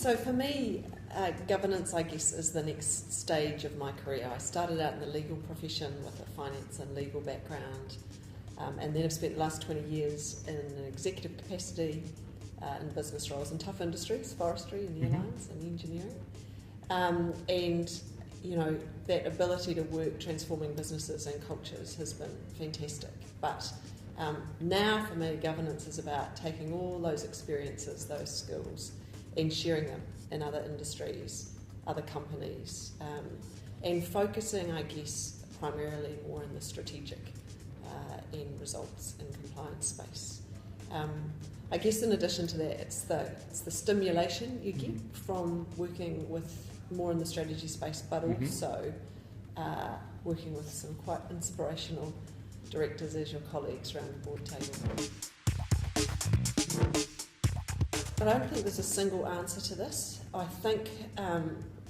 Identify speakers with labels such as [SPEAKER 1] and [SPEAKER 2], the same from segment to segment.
[SPEAKER 1] So for me, governance, I guess, is the next stage of my career. I started out in the legal profession with a finance and legal background, and then I've spent the last 20 years in an executive capacity in business roles in tough industries, forestry and airlines and engineering. And, you know, that ability to work transforming businesses and cultures has been fantastic. But now for me, governance is about taking all those experiences, those skills, and sharing them in other industries, other companies, and focusing, I guess, primarily more in the strategic and results and compliance space. I guess in addition to that, it's the stimulation you get from working with more in the strategy space, but also working with some quite inspirational directors as your colleagues around the board table. I don't think there's a single answer to this. I think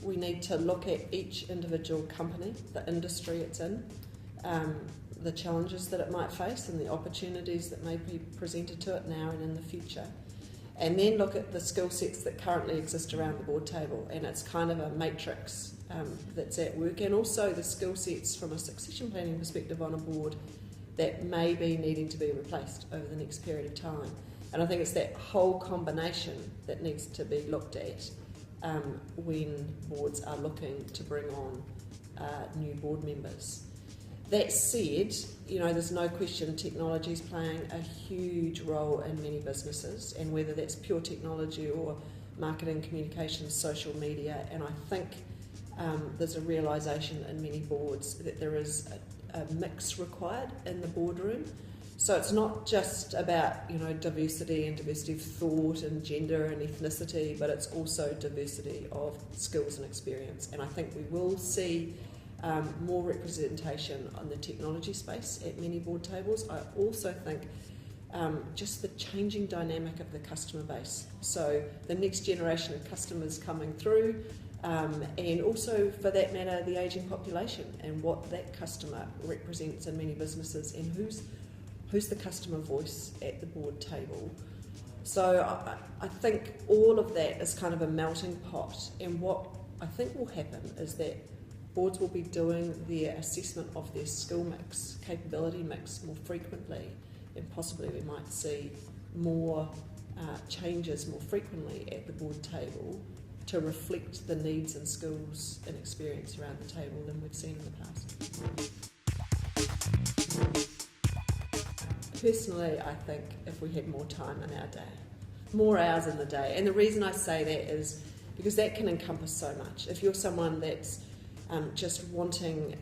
[SPEAKER 1] we need to look at each individual company, the industry it's in, the challenges that it might face and the opportunities that may be presented to it now and in the future. And then look at the skill sets that currently exist around the board table, and it's kind of a matrix that's at work, and also the skill sets from a succession planning perspective on a board that may be needing to be replaced over the next period of time. And I think it's that whole combination that needs to be looked at when boards are looking to bring on new board members. That said, you know, there's no question technology is playing a huge role in many businesses, and whether that's pure technology or marketing, communications, social media, and I think there's a realisation in many boards that there is a mix required in the boardroom. So it's not just about, you know, diversity and diversity of thought and gender and ethnicity, but it's also diversity of skills and experience. And I think we will see more representation on the technology space at many board tables. I also think just the changing dynamic of the customer base. So the next generation of customers coming through, and also, for that matter, the ageing population and what that customer represents in many businesses, and who's the customer voice at the board table. So I think all of that is kind of a melting pot, and what I think will happen is that boards will be doing their assessment of their skill mix, capability mix more frequently, and possibly we might see more changes more frequently at the board table to reflect the needs and skills and experience around the table than we've seen in the past. Personally, I think if we had more time in our day, more hours in the day, and the reason I say that is because that can encompass so much. If you're someone that's just wanting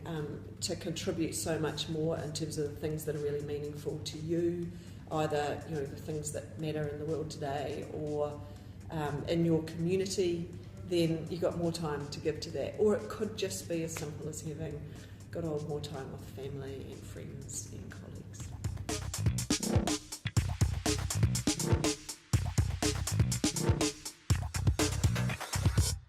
[SPEAKER 1] to contribute so much more in terms of the things that are really meaningful to you, either, you know, the things that matter in the world today or in your community, then you've got more time to give to that. Or it could just be as simple as having got more time with family and friends and colleagues.